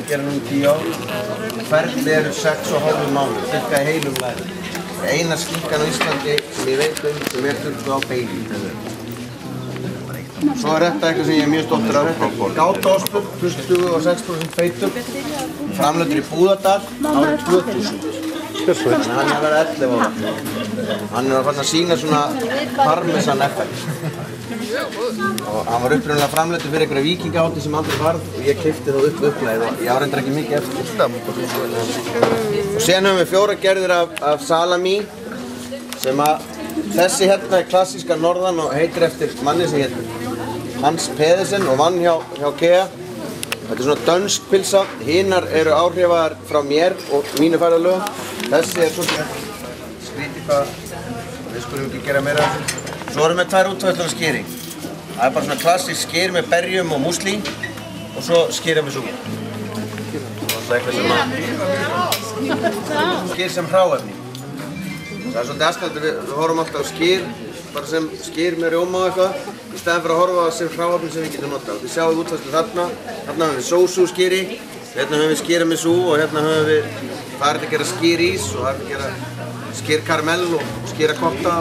gera núna 10 ár. Ferli eru 6,5 mánuð, skinka í heilum læri. Eina skinkan á Íslandi sem ég veit sem turkuð á beini. Svo þetta eitthvað sem ég mjög stoltur af. Þetta gátaostur, plus 26% feitur, framleiddur í Búðardal árið 2000. Þannig að hann er að vera 11 ára. Hann er að fara að sýna svona parmesan effekt. Og hann var upprunalega framleiddur fyrir einhverja víkingahátíð sem aldrei varð og ég keypti þá uppleið og ég á reyndar ekki mikið eftir. Og síðan höfum við 4 gerðir af salami sem að þessi hérna er klassíska norðan og heitir eftir manni sem heitir Hans Pedersen og vann hjá KEA. Þetta er svona dönsk pilsa, hinar eru áhrifaðar frá mér og mínu ferðalögum. Þessi er svona skrítið hvað, við skulum ekki gera meira af þessu. Svo erum við 2 útfærslur af skyri. Það er bara svona klassísk skyr með berjum og músli og svo skýrum við súpu. Það er eitthvað sem að skyr sem hráefni. Það er svolítið aðskilandi, við horfum alltaf á skyr, bara sem skyr með rjóma og eitthvað, í staðinn fyrir að horfa á sem hráefni sem við getum notað. Þið sjáum við útfærslu þarna höfum við sósu skyri, hérna höfum við skyr með sú og hérna höfum við, það er að gera skyr ís og það er að gera skyr karamell og skyr að kokta.